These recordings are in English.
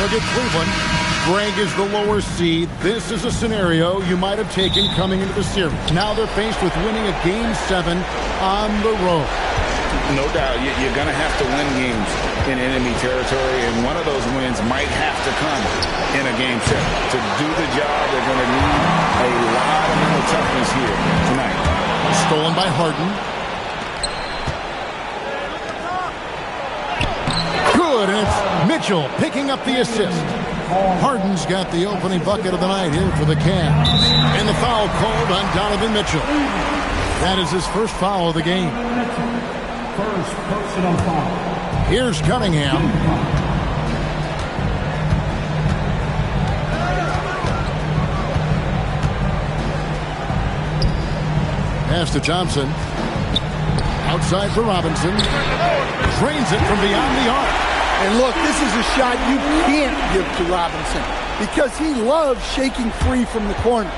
look at Cleveland. Greg is the lower seed. This is a scenario you might have taken coming into the series. Now they're faced with winning a Game 7 on the road. No doubt, you're going to have to win games in enemy territory, and one of those wins might have to come in a Game 7. To do the job, they're going to need a lot of mental toughness here tonight. Stolen by Harden. Good, and it's Mitchell picking up the assist. Harden's got the opening bucket of the night here for the Cavs. And the foul called on Donovan Mitchell. That is his first foul of the game. First personal foul. Here's Cunningham. Pass to Thompson. Outside for Robinson. Drains it from beyond the arc. And look, this is a shot you can't give to Robinson because he loves shaking free from the corner.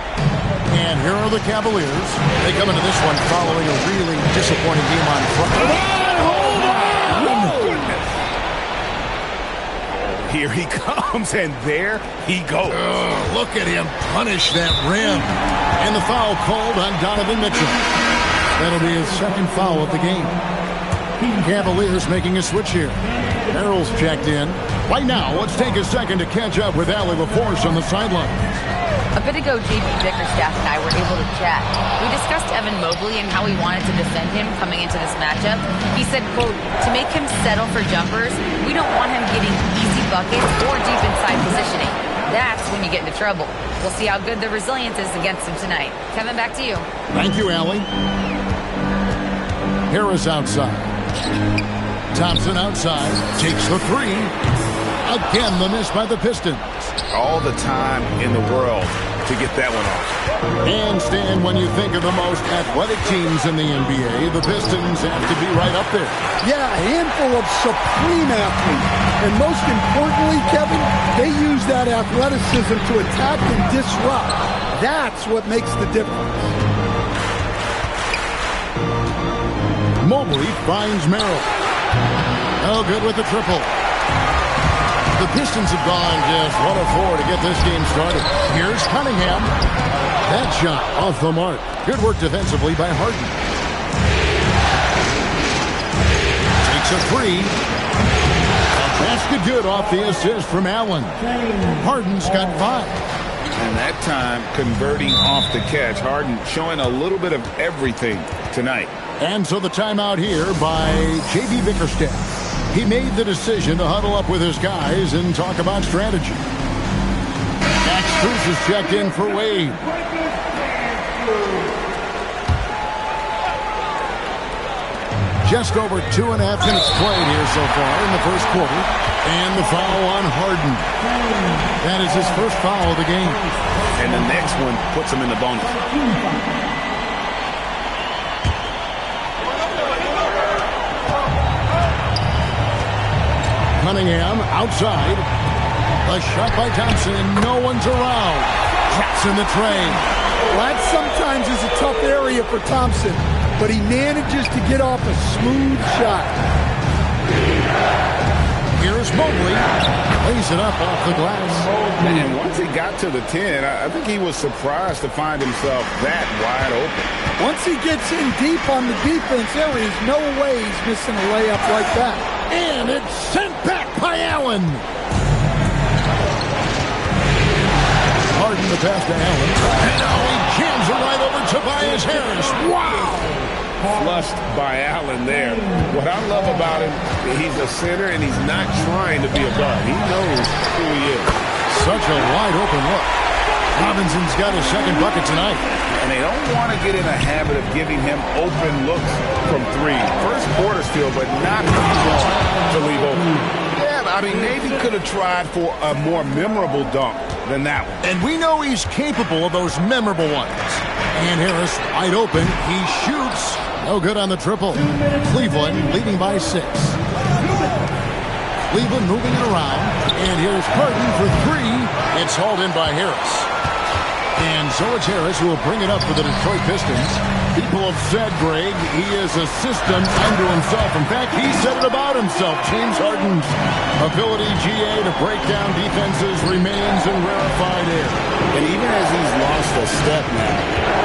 And here are the Cavaliers. They come into this one following a really disappointing game on Friday. Oh, goodness. Here he comes, and there he goes. Look at him punish that rim. And the foul called on Donovan Mitchell. That'll be his second foul of the game. Cavaliers making a switch here. Harrell's checked in. Right now, let's take a second to catch up with Allie LaForce on the sideline. A bit ago, JB Bickerstaff and I were able to chat. We discussed Evan Mobley and how we wanted to defend him coming into this matchup. He said, quote, to make him settle for jumpers, we don't want him getting easy buckets or deep inside positioning. That's when you get into trouble. We'll see how good the resilience is against him tonight. Kevin, back to you. Thank you, Allie. Harris outside. Thompson outside. Takes the three. Again, the miss by the Pistons. All the time in the world to get that one off. And Stan, when you think of the most athletic teams in the NBA, the Pistons have to be right up there. Yeah, a handful of supreme athletes. And most importantly, Kevin, they use that athleticism to attack and disrupt. That's what makes the difference. Mobley finds Merrill. Oh, good with the triple. The Pistons have gone just 1 of 4 to get this game started. Here's Cunningham. That shot off the mark. Good work defensively by Harden. Takes a three. A basket good off the assist from Allen. Harden's got 5. And that time, converting off the catch. Harden showing a little bit of everything tonight. And so the timeout here by JB Bickerstaff. He made the decision to huddle up with his guys and talk about strategy. Max Strus is checked in for Wade. Just over 2.5 minutes played here so far in the first quarter. And the foul on Harden. That is his first foul of the game. And the next one puts him in the bonus. Cunningham outside. A shot by Thompson. No one's around. Traps in the train. Well, that sometimes is a tough area for Thompson, but he manages to get off a smooth shot. Here's Mobley. Lays it up off the glass. And once he got to the 10, I think he was surprised to find himself that wide open. Once he gets in deep on the defense, there is no way he's missing a layup like that. And it's sent back by Allen. Harden the pass to Allen. And now he jams it right over Tobias Harris. Wow! Flushed by Allen there. What I love about him, he's a center and he's not trying to be a guard. He knows who he is. Such a wide open look. Robinson's got his second bucket tonight. And they don't want to get in a habit of giving him open looks from 3. First quarter still, but not to leave open. Yeah, I mean, maybe could have tried for a more memorable dunk than that one. And we know he's capable of those memorable ones. And Harris wide open. He shoots. No good on the triple. Cleveland leading by 6. Cleveland moving it around. And here's Harden for 3. It's hauled in by Harris. And so it's Harris who will bring it up for the Detroit Pistons. People have said, Greg, he is a system unto himself. In fact, he said it about himself. James Harden's ability, GA, to break down defenses remains in rarefied air. And even as he's lost a step now,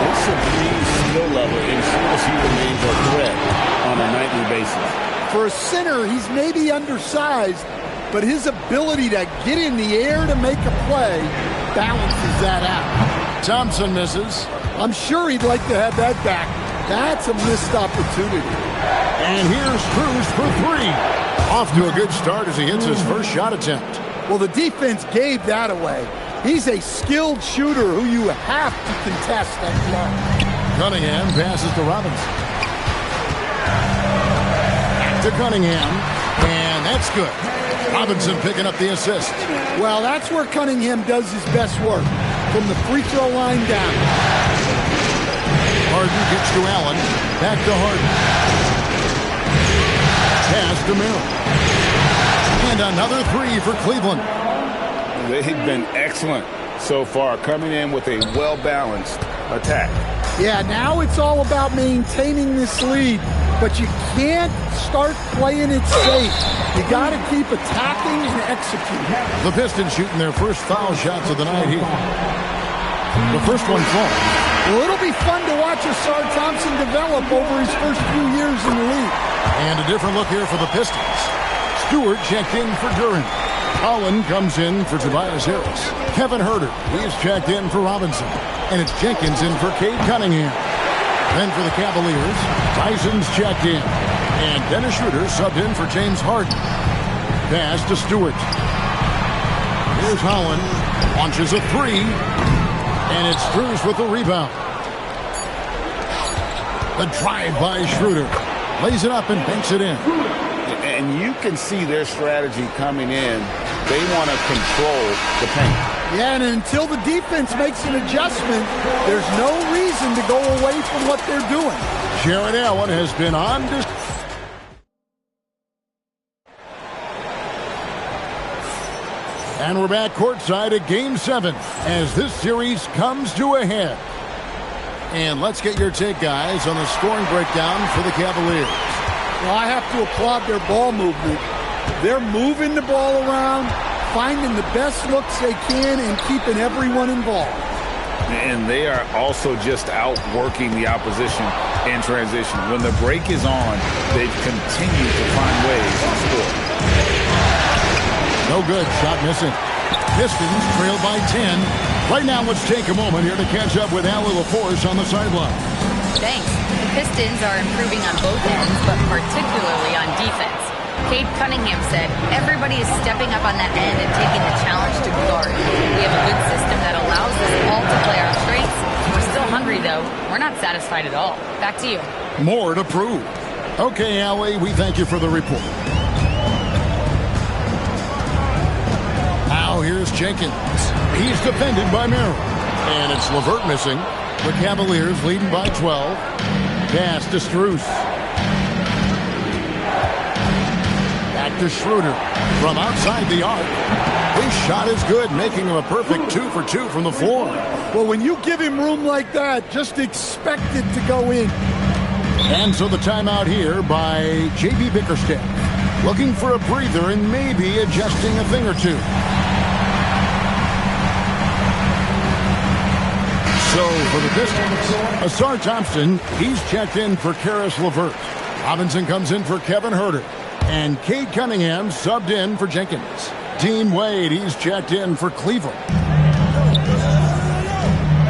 his supreme skill level ensures he remains a threat on a nightly basis. For a center, he's maybe undersized, but his ability to get in the air to make a play balances that out. Thompson misses. I'm sure he'd like to have that back. That's a missed opportunity. And here's Cruz for three. Off to a good start as he hits his first shot attempt. Well, the defense gave that away. He's a skilled shooter who you have to contest that block. Cunningham passes to Robinson. Back to Cunningham. And that's good. Robinson picking up the assist. Well, that's where Cunningham does his best work. From the free throw line down. Harden gets to Allen. Back to Harden. Pass to Merrill. And another three for Cleveland. They've been excellent so far, coming in with a well-balanced attack. Yeah, now it's all about maintaining this lead. But you can't start playing it safe. You got to keep attacking and executing. The Pistons shooting their first foul shots of the night here. The first one falls. Well, it'll be fun to watch Asar Thompson develop over his first few years in the league. And a different look here for the Pistons. Stewart checked in for Durant. Holland comes in for Tobias Harris. Kevin Huerter, he's checked in for Robinson. And it's Jenkins in for Cade Cunningham. Then for the Cavaliers, Tyson's checked in. And Dennis Schroeder subbed in for James Harden. Pass to Stewart. Here's Holland. Launches a three. And it's Strus with the rebound. The drive by Schroeder. Lays it up and banks it in. And you can see their strategy coming in. They want to control the paint. Yeah, and until the defense makes an adjustment, there's no reason to go away from what they're doing. Jared Allen has been on this. And we're back courtside at Game 7 as this series comes to a head. And let's get your take, guys, on the scoring breakdown for the Cavaliers. Well, I have to applaud their ball movement. They're moving the ball around, finding the best looks they can, and keeping everyone involved. And they are also just outworking the opposition in transition. When the break is on, they've continued to find ways to score. No good. Shot missing. Pistons trail by 10. Right now, let's take a moment here to catch up with Allie LaForce on the sideline. Thanks. The Pistons are improving on both ends, but particularly on defense. Cade Cunningham said, everybody is stepping up on that end and taking the challenge to guard. We have a good system that allows us all to play our strengths. We're still hungry, though. We're not satisfied at all. Back to you. More to prove. Okay, Allie, we thank you for the report. Now here's Jenkins. He's defended by Merrill. And it's LeVert missing. The Cavaliers leading by 12. Pass to Strus. Back to Schroeder from outside the arc. His shot is good, making him a perfect 2 for 2 from the floor. Well, when you give him room like that, just expect it to go in. And so the timeout here by J.B. Bickerstaff. Looking for a breather and maybe adjusting a thing or two. So for the Pistons, Asar Thompson, he's checked in for Karis LeVert. Robinson comes in for Kevin Huerter. And Cade Cunningham subbed in for Jenkins. Dean Wade, he's checked in for Cleveland.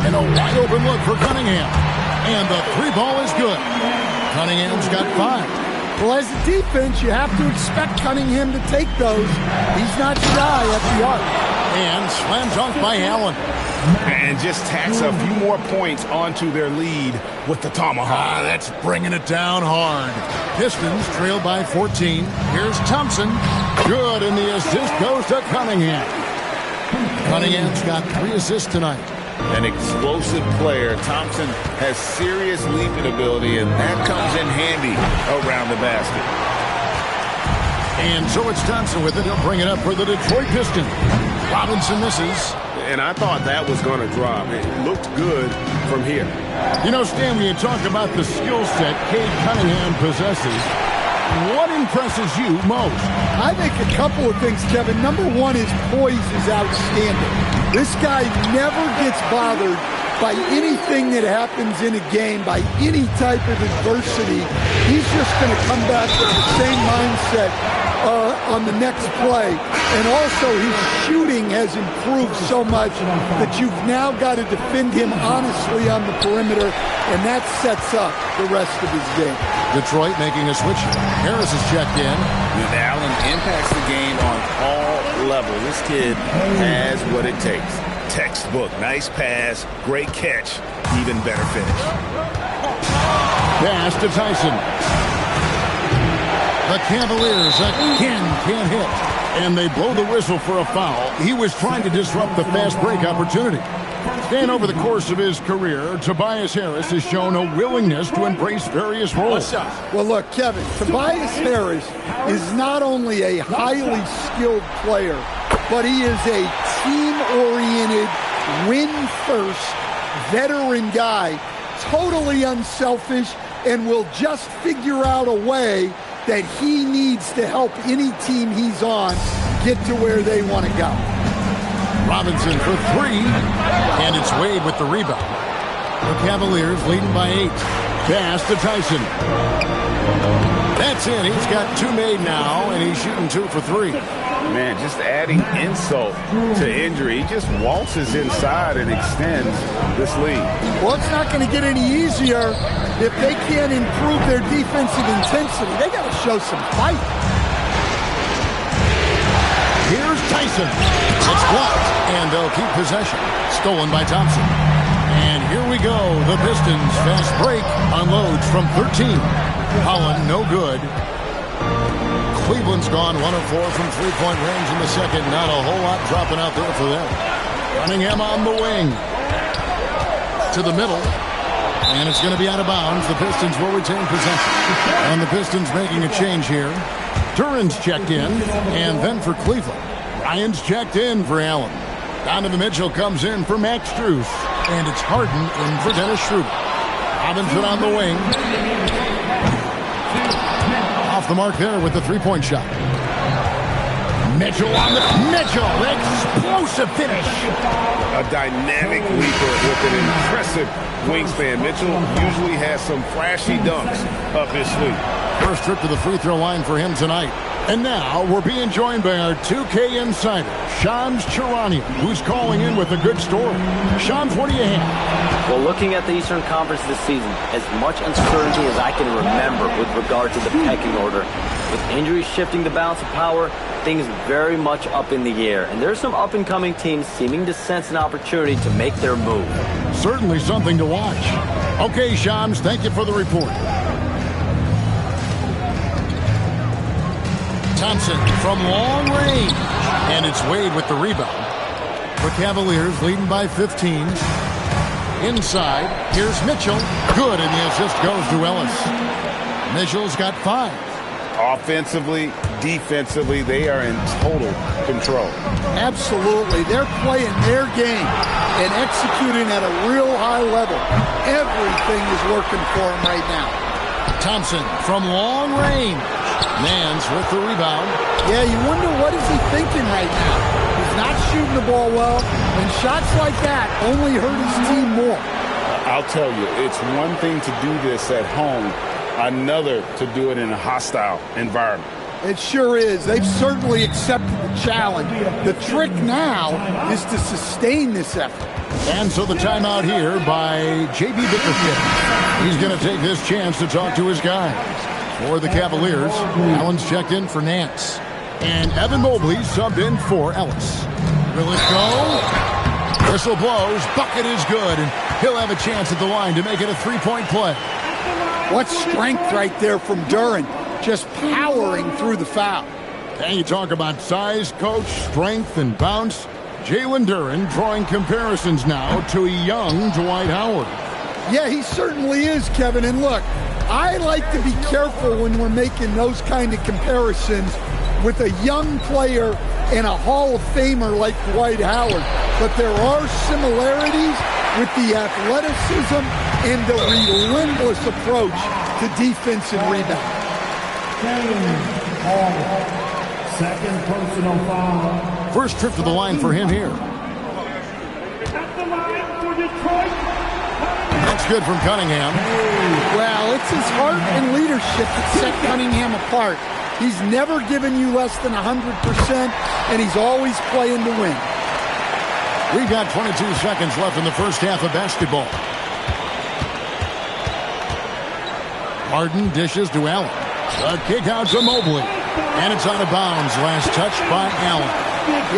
And a wide open look for Cunningham. And the three ball is good. Cunningham's got 5. Well, as a defense, you have to expect Cunningham to take those. He's not shy at the arc. And slam dunk by Allen. And just tacks a few more points onto their lead with the tomahawk. That's bringing it down hard. Pistons trail by 14. Here's Thompson. Good, and the assist goes to Cunningham. Cunningham's got 3 assists tonight. An explosive player. Thompson has serious leaping ability, and that comes in handy around the basket. And so it's Thompson with it. He'll bring it up for the Detroit Pistons. Robinson misses. And I thought that was going to drop. It looked good from here. You know, Stan, when you talk about the skill set Cade Cunningham possesses, what impresses you most? I think a couple of things, Kevin. Number one, his poise is outstanding. This guy never gets bothered by anything that happens in a game, by any type of adversity. He's just going to come back with the same mindset on the next play. And also, his shooting has improved so much that you've now got to defend him honestly on the perimeter, and that sets up the rest of his game. Detroit making a switch. Harris is checked in. And Allen impacts the game on all levels. This kid has what it takes. Textbook, nice pass, great catch, even better finish. Pass to Tyson. The Cavaliers again can't hit. And they blow the whistle for a foul. He was trying to disrupt the fast break opportunity. And over the course of his career, Tobias Harris has shown a willingness to embrace various roles. Well, look, Kevin, Tobias Harris is not only a highly skilled player, but he is a team-oriented, win-first, veteran guy, totally unselfish, and will just figure out a way that he needs to help any team he's on get to where they want to go. Robinson for three, and it's Wade with the rebound. The Cavaliers leading by 8. Pass to Tyson. That's in. He's got 2 made now, and he's shooting 2 for 3. Man, just adding insult to injury. He just waltzes inside and extends this lead. Well, it's not going to get any easier if they can't improve their defensive intensity. They got to show some fight. Here's Tyson. It's blocked, and they'll keep possession. Stolen by Thompson. And here we go. The Pistons fast break unloads from 13. Holland, no good. Cleveland's gone 1 of 4 from three-point range in the second. Not a whole lot dropping out there for them. Cunningham on the wing. To the middle. And it's going to be out of bounds. The Pistons will retain possession. And the Pistons making a change here. Durant's checked in. And then for Cleveland, Ryan's checked in for Allen. Donovan Mitchell comes in for Max Strus. And it's Harden in for Dennis Schroeder. Robinson on the wing. Off the mark there with the three-point shot. Mitchell on the... Mitchell, explosive finish. A dynamic leaper with an impressive wingspan. Mitchell usually has some flashy dunks up his sleeve. First trip to the free throw line for him tonight. And now we're being joined by our 2K insider, Shams Charania, who's calling in with a good story. Shams, what do you have? Well, looking at the Eastern Conference this season, as much uncertainty as I can remember with regard to the pecking order, with injuries shifting the balance of power, things very much up in the air. And there's some up-and-coming teams seeming to sense an opportunity to make their move. Certainly something to watch. Okay, Shams, thank you for the report. Thompson from long range. And it's Wade with the rebound. The Cavaliers leading by 15. Inside, here's Mitchell. Good, and the assist goes to Ellis. Mitchell's got 5. Offensively, defensively, they are in total control. Absolutely. They're playing their game and executing at a real high level. Everything is working for them right now. Thompson from long range. Mans with the rebound. Yeah, you wonder what is he thinking right now. He's not shooting the ball well, and shots like that only hurt his team more. I'll tell you, it's one thing to do this at home, another to do it in a hostile environment. It sure is. They've certainly accepted the challenge. The trick now is to sustain this effort. And so the timeout here by J.B. Bickerstaff. He's going to take this chance to talk to his guys. For the Cavaliers, Allen's checked in for Nance. And Evan Mobley subbed in for Ellis. Will it go? Whistle blows. Bucket is good. And he'll have a chance at the line to make it a three-point play. What strength right there from Durant. Just powering through the foul. And you talk about size, coach, strength, and bounce. Jalen Duren drawing comparisons now to a young Dwight Howard. Yeah, he certainly is, Kevin. And look, I like to be careful when we're making those kind of comparisons with a young player and a Hall of Famer like Dwight Howard. But there are similarities with the athleticism and the relentless approach to defense and rebound. Second personal foul. First trip to the line for him here. At the line for Detroit. That's good from Cunningham. Well, it's his heart and leadership that set Cunningham apart. He's never given you less than 100%, and he's always playing to win. We've got 22 seconds left in the first half of basketball. Harden dishes to Allen. A kick out to Mobley. And it's out of bounds. Last touch by Allen.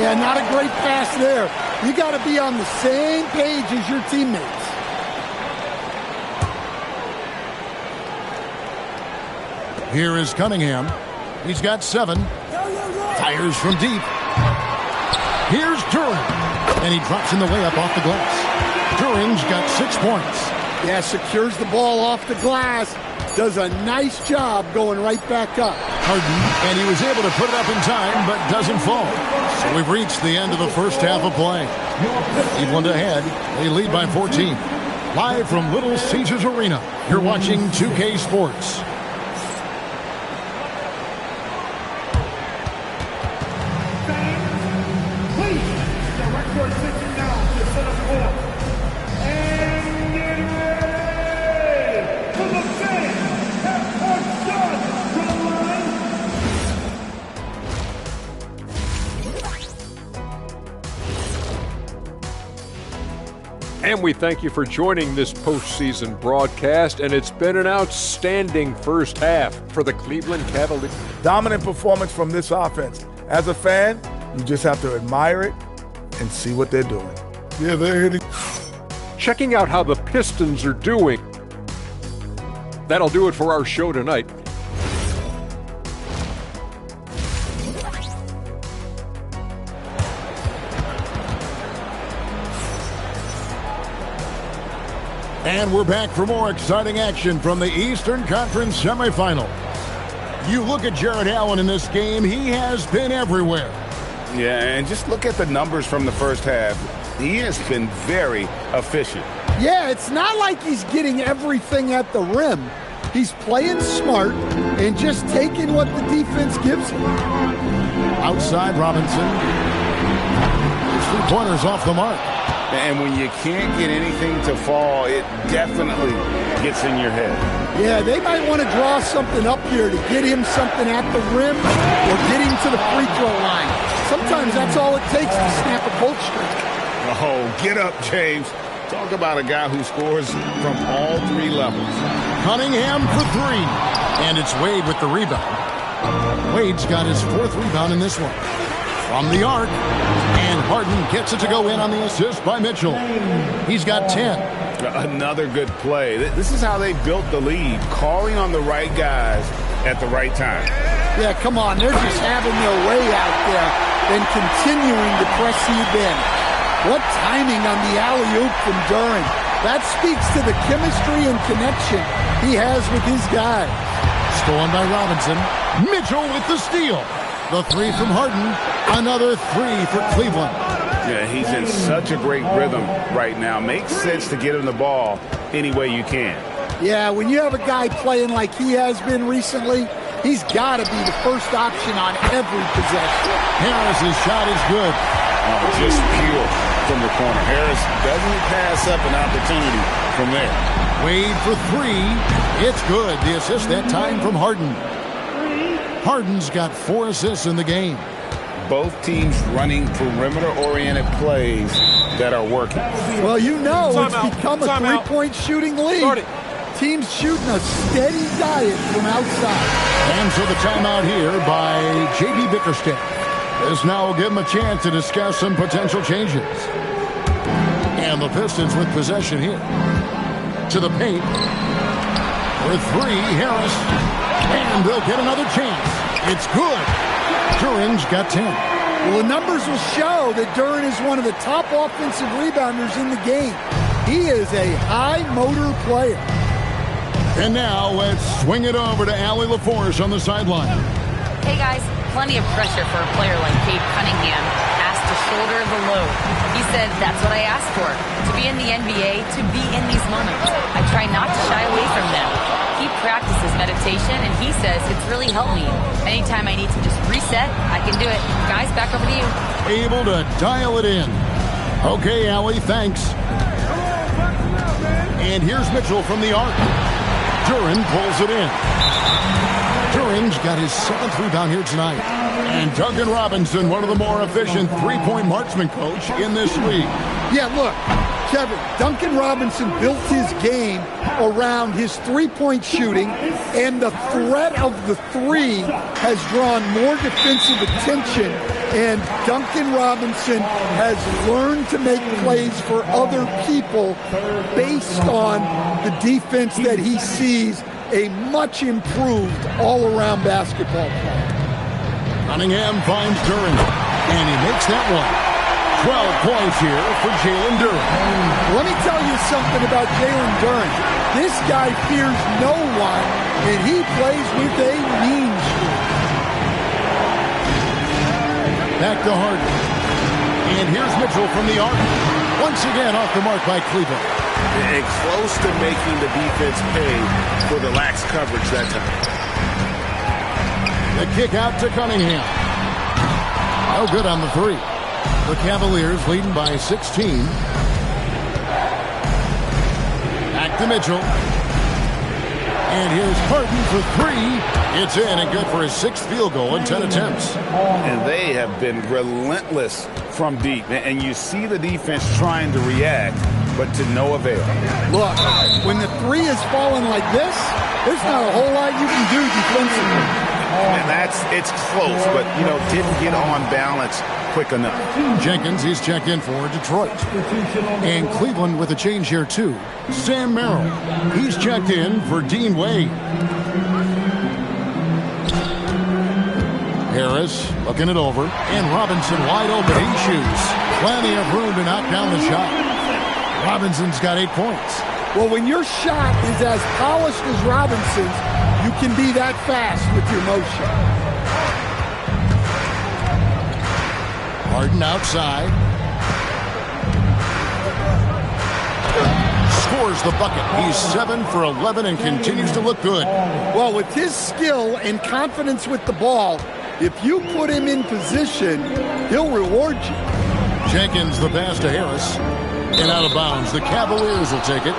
Yeah, not a great pass there. You got to be on the same page as your teammates. Here is Cunningham. He's got 7. Fires from deep. Here's Durant. And he drops in the layup off the glass. Durant's got 6 points. Yeah, secures the ball off the glass. Does a nice job going right back up. Harden, and he was able to put it up in time, but doesn't fall. So we've reached the end of the first half of play. Cleveland ahead. They lead by 14. Live from Little Caesars Arena, you're watching 2K Sports. And we thank you for joining this postseason broadcast, and it's been an outstanding first half for the Cleveland Cavaliers. Dominant performance from this offense. As a fan, you just have to admire it and see what they're doing. Yeah, they're hitting. Checking out how the Pistons are doing. That'll do it for our show tonight. And we're back for more exciting action from the Eastern Conference semifinal. You look at Jared Allen in this game, he has been everywhere. Yeah, and just look at the numbers from the first half. He has been very efficient. Yeah, it's not like he's getting everything at the rim. He's playing smart and just taking what the defense gives him. Outside Robinson. His 3-pointers off the mark. And when you can't get anything to fall, it definitely gets in your head. Yeah, they might want to draw something up here to get him something at the rim or get him to the free throw line. Sometimes that's all it takes to snap a cold streak. Oh, get up, James. Talk about a guy who scores from all 3 levels. Cunningham for 3. And it's Wade with the rebound. Wade's got his 4th rebound in this one. From the arc. And Harden gets it to go in on the assist by Mitchell. He's got 10. Another good play. This is how they built the lead, calling on the right guys at the right time. Yeah, come on. They're just having their way out there and continuing to press you in. What timing on the alley-oop from Durant. That speaks to the chemistry and connection he has with his guys. Stolen by Robinson. Mitchell with the steal. The 3 from Harden. Another 3 for Cleveland. Yeah, he's in such a great rhythm right now. Makes sense to get him the ball any way you can. Yeah, when you have a guy playing like he has been recently, he's got to be the first option on every possession. Harris's shot is good. Oh, just pure from the corner. Harris doesn't pass up an opportunity from there. Wade for 3. It's good. The assist that time from Harden. Harden's got 4 assists in the game. Both teams running perimeter-oriented plays that are working. Well, you know it's become a three-point shooting league. Teams shooting a steady diet from outside. And so the timeout here by J.B. Bickerstaff. This now will give him a chance to discuss some potential changes. And the Pistons with possession here. To the paint. For 3, Harris. And they'll get another chance. It's good. Durant's got 10. Well, the numbers will show that Durant is one of the top offensive rebounders in the game. He is a high-motor player. And now let's swing it over to Allie LaForce on the sideline. Hey, guys. plenty of pressure for a player like Cade Cunningham asked to shoulder the load. He said, that's what I asked for, to be in the NBA, to be in these moments. I try not to shy away from them. He practices meditation, and he says it's really helped me. Anytime I need to just reset, I can do it. Guys, back over to you. Able to dial it in. Okay, Allie, thanks. And here's Mitchell from the arc. Durant pulls it in. Durant's got his 7th rebound here tonight. And Duncan Robinson, one of the more efficient three-point marksman coach in this league. Yeah, look, Kevin, Duncan Robinson built his game around his three-point shooting, and the threat of the three has drawn more defensive attention, and Duncan Robinson has learned to make plays for other people based on the defense that he sees a much improved all-around basketball player. Cunningham finds Durant, and he makes that one. 12 points here for Jalen Durant. Let me tell you something about Jalen Durant. This guy fears no one, and he plays with a mean streak. Back to Harden. And here's Mitchell from the arc. Once again off the mark by Cleveland. And close to making the defense pay for the lax coverage that time. The kick out to Cunningham. No good on the three. The Cavaliers leading by 16. Back to Mitchell. And here's Harden for three. It's in and good for his 6th field goal in 10 attempts. And they have been relentless from deep. And you see the defense trying to react, but to no avail. Look, when the three is falling like this, there's not a whole lot you can do defensively. And it's close, but, didn't get on balance quick enough. Jenkins, he's checked in for Detroit. And Cleveland with a change here, too. Sam Merrill, he's checked in for Dean Wade. Harris looking it over. And Robinson wide open. He shoots. Plenty of room to knock down the shot. Robinson's got 8 points. Well, when your shot is as polished as Robinson's, you can be that fast with your motion. Harden outside. Scores the bucket. He's 7 for 11 and continues to look good. Well, with his skill and confidence with the ball, if you put him in position, he'll reward you. Jenkins the pass to Harris. And out of bounds. The Cavaliers will take it.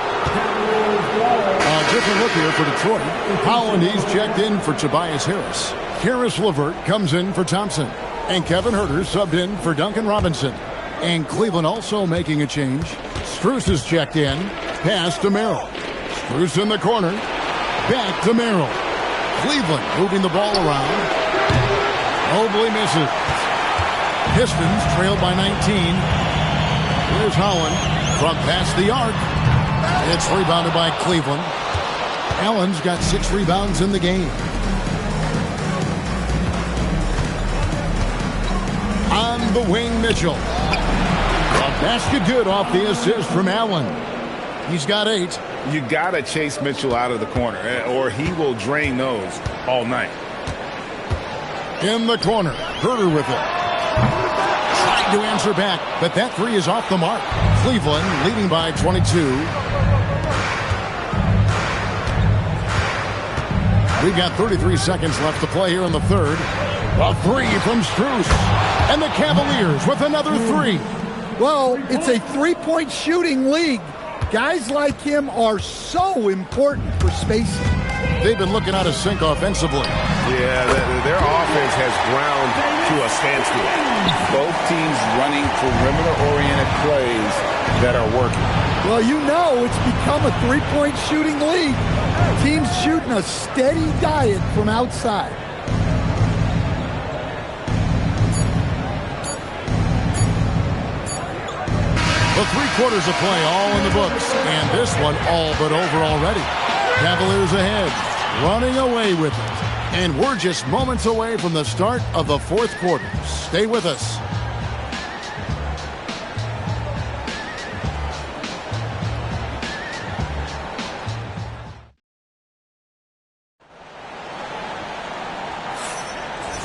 A different look here for Detroit. Howland, he's checked in for Tobias Harris. Karis LeVert comes in for Thompson. And Kevin Huerter subbed in for Duncan Robinson. And Cleveland also making a change. Strus is checked in. Pass to Merrill. Strus in the corner. Back to Merrill. Cleveland moving the ball around. Mobley misses. Pistons trailed by 19. Here's Howland from past the arc. It's rebounded by Cleveland. Allen's got 6 rebounds in the game. On the wing, Mitchell. A basket good off the assist from Allen. He's got 8. You got to chase Mitchell out of the corner, or he will drain those all night. In the corner, Huerter with it. Trying to answer back, but that 3 is off the mark. Cleveland leading by 22. We've got 33 seconds left to play here in the third. A 3 from Strus. And the Cavaliers with another 3. Well, it's a three-point shooting league. Guys like him are so important for spacing. They've been looking out of sync offensively. Yeah, their offense has ground to a standstill. Both teams running perimeter-oriented plays that are working. Well, it's become a three-point shooting league. Teams shooting a steady diet from outside. The 3 quarters of play all in the books, and this one all but over already. Cavaliers ahead, running away with it. And we're just moments away from the start of the 4th quarter. Stay with us.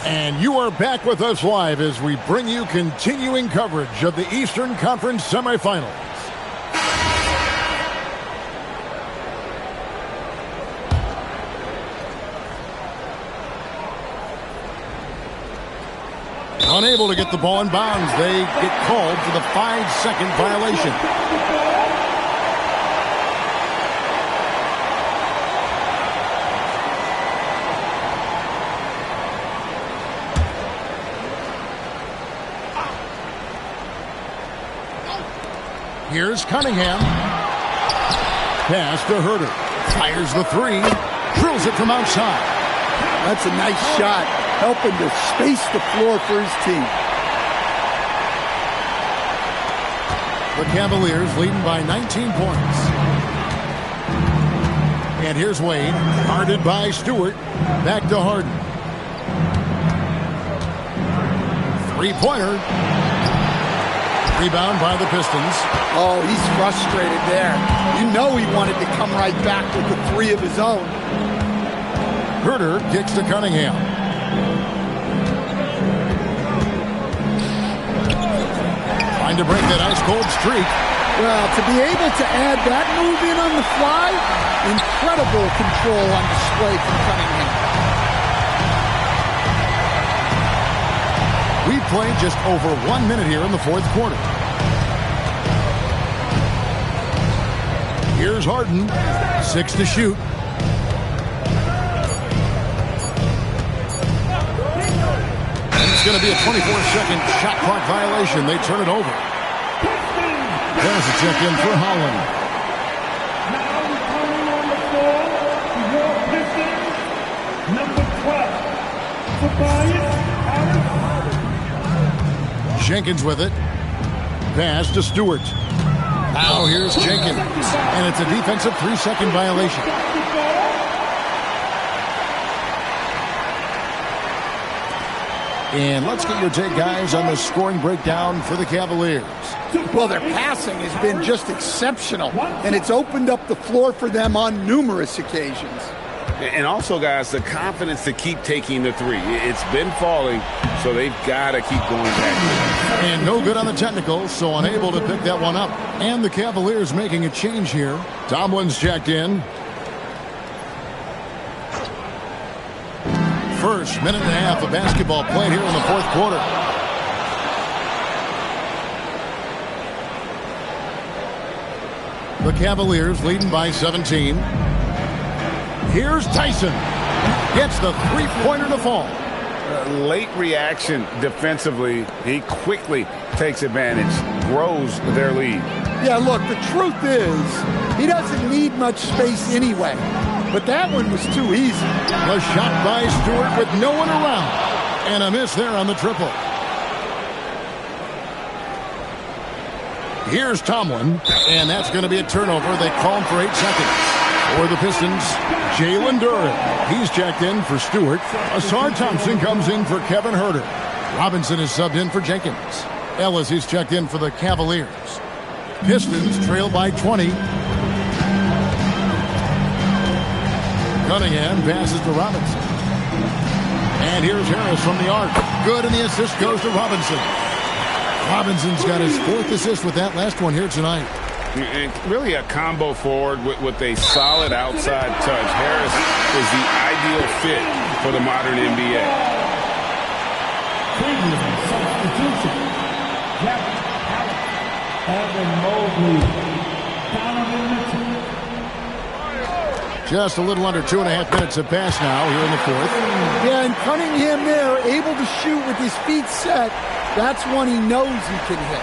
And you are back with us live as we bring you continuing coverage of the Eastern Conference semifinals. Unable to get the ball in bounds. They get called for the 5-second violation. Here's Cunningham. Pass to Herter. Fires the three. Drills it from outside. That's a nice shot, helping to space the floor for his team. The Cavaliers leading by 19 points. And here's Wade. Guarded by Stewart. Back to Harden. Three-pointer. Rebound by the Pistons. Oh, he's frustrated there. You know he wanted to come right back with the three of his own. Herter kicks to Cunningham. Trying to break that ice-cold streak. Well, to be able to add that move in on the fly, incredible control on display from Cunningham. We've played just over 1 minute here in the fourth quarter. Here's Harden. 6 to shoot. And it's going to be a 24-second shot clock violation. They turn it over. There's a check in for Holland. Now returning on the floor, your Pistons, number 12, Tobias Harris. Jenkins with it. Pass to Stewart. Now here's Jenkins. And it's a defensive 3-second violation. And let's get your take, guys, on the scoring breakdown for the Cavaliers. Well, their passing has been just exceptional, and it's opened up the floor for them on numerous occasions. And also, guys, the confidence to keep taking the three. It's been falling, so they've got to keep going back. And no good on the technical, so unable to pick that one up. And the Cavaliers making a change here. Tomlin's checked in. First minute and a half of basketball played here in the fourth quarter. The Cavaliers leading by 17. Here's Tyson. Gets the three-pointer to fall. Late reaction defensively. He quickly takes advantage, grows their lead. Yeah, look, the truth is, he doesn't need much space anyway. But that one was too easy. A shot by Stewart with no one around. And a miss there on the triple. Here's Tomlin. And that's going to be a turnover. They call him for 8 seconds. For the Pistons, Jalen Durant. He's checked in for Stewart. Asar Thompson comes in for Kevin Herter. Robinson is subbed in for Jenkins. Ellis is checked in for the Cavaliers. Pistons trail by 20. Cunningham passes to Robinson. And here's Harris from the arc. Good, and the assist goes to Robinson. Robinson's got his 4th assist with that last one here tonight. And really a combo forward with a solid outside touch. Harris is the ideal fit for the modern NBA. Cleveland substitution. Evan Mobley. Donovan Mitchell. Just a little under 2.5 minutes have passed now here in the fourth. Yeah, and Cunningham there, able to shoot with his feet set. That's one he knows he can hit.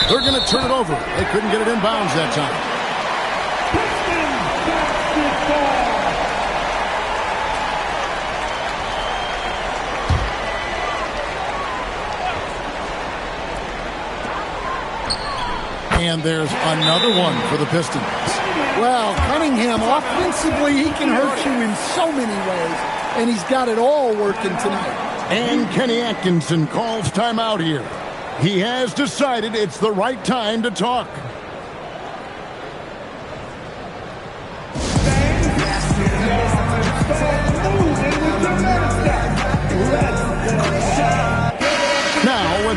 They're going to turn it over. They couldn't get it in bounds that time. And there's another one for the Pistons. Well, Cunningham, offensively, he can hurt you in so many ways, and he's got it all working tonight. And Kenny Atkinson calls timeout here. He has decided it's the right time to talk.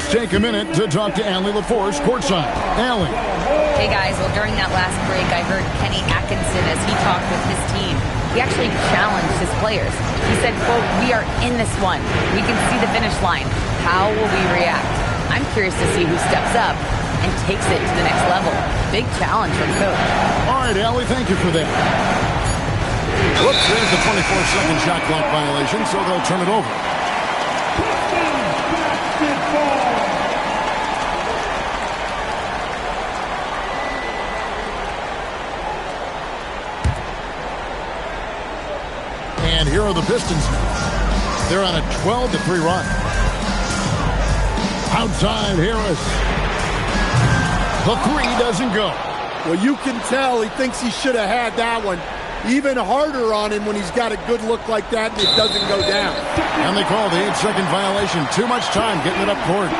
Let's take a minute to talk to Allie LaForce courtside. Allie. Hey guys, well during that last break I heard Kenny Atkinson as he talked with his team. He actually challenged his players. He said, quote, "We are in this one. We can see the finish line. How will we react?" I'm curious to see who steps up and takes it to the next level. Big challenge from coach. All right, Allie, thank you for that. Whoops, there's the 24-second shot clock violation, so they'll turn it over. And here are the Pistons. They're on a 12-3 run. Outside Harris. The three doesn't go. Well, you can tell he thinks he should have had that one. Even harder on him when he's got a good look like that and it doesn't go down. And they call the 8-second violation. Too much time getting it up court.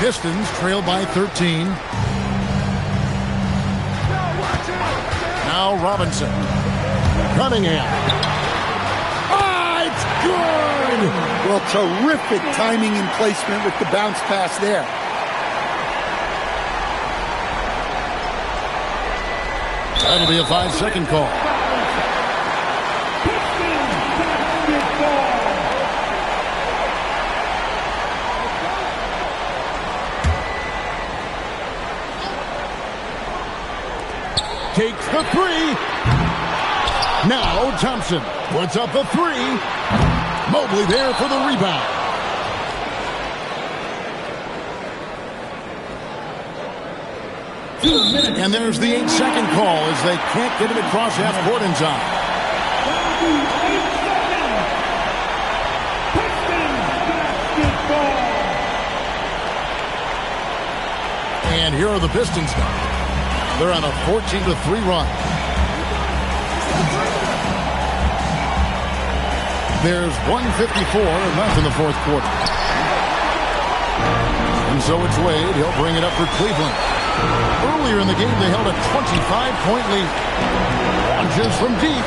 Pistons trail by 13. Now Robinson. Cunningham. Ah, it's good! Well, terrific timing and placement with the bounce pass there. That'll be a 5-second call. Takes the three. Now Thompson puts up the three. Mobley there for the rebound. And there's the 8-second call as they can't get it across half court in time. And here are the Pistons now. They're on a 14-3 run. There's 1:54 left in the fourth quarter. And so it's Wade. He'll bring it up for Cleveland. Earlier in the game, they held a 25-point lead. Launches from deep.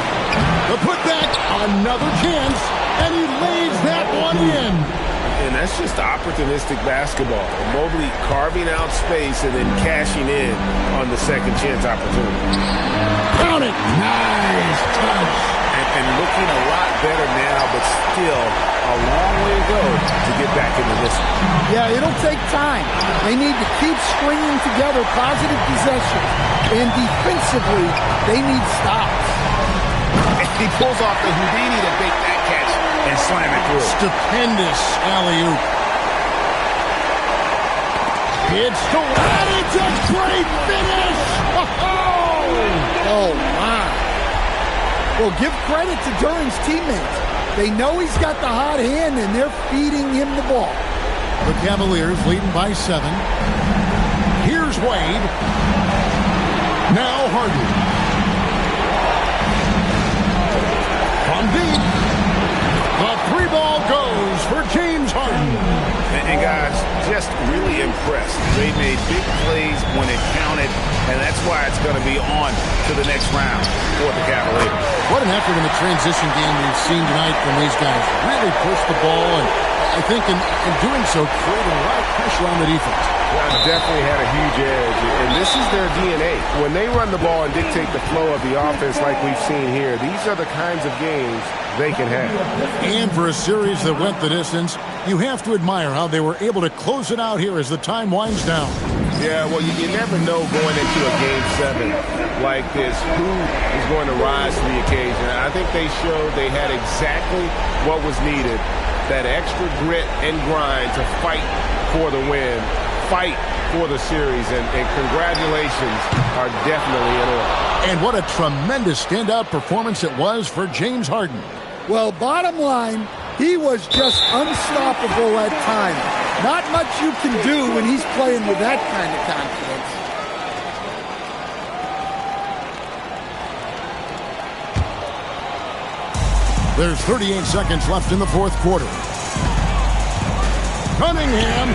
The putback, another chance, and he lays that one in. And that's just opportunistic basketball. Mobley carving out space and then cashing in on the second chance opportunity. Count it. Nice touch. And looking a lot better now, but still a long way to go to get back into this one. Yeah, it'll take time. They need to keep stringing together positive possessions. And defensively, they need stops. And he pulls off the Houdini to make that catch and slam it through. Stupendous alley-oop. It's the and it's a great finish. Oh, my. Well, give credit to Durant's teammates. They know he's got the hot hand, and they're feeding him the ball. The Cavaliers leading by 7. Here's Wade. Now Harden. From deep. The three ball goes for James Harden. And guys, just really impressed. They made big plays when it counted, and that's why it's going to be on to the next round for the Cavaliers. What an effort in the transition game we've seen tonight from these guys. Really pushed the ball, and I think in doing so, created a lot of pressure on the defense. Yeah, definitely had a huge edge, and this is their DNA. When they run the ball and dictate the flow of the offense like we've seen here, these are the kinds of games they can have. And for a series that went the distance, you have to admire how they were able to close it out here as the time winds down. Yeah, well, you never know going into a Game 7 like this who is going to rise to the occasion. I think they showed they had exactly what was needed, that extra grit and grind to fight for the win, fight for the series, and congratulations are definitely in order. And what a tremendous standout performance it was for James Harden. Well, bottom line, he was just unstoppable at times. Not much you can do when he's playing with that kind of confidence. There's 38 seconds left in the fourth quarter. Cunningham,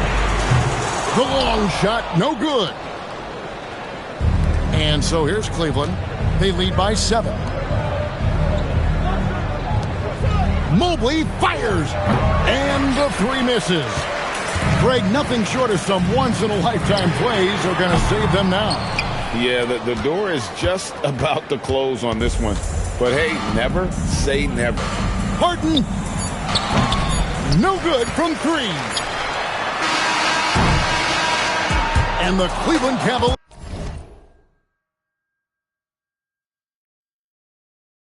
the long shot, no good. And so here's Cleveland. They lead by 7. Mobley fires. And the three misses. Greg, nothing short of some once-in-a-lifetime plays are going to save them now. Yeah, the door is just about to close on this one. But hey, never say never. Harden. No good from three. And the Cleveland Cavaliers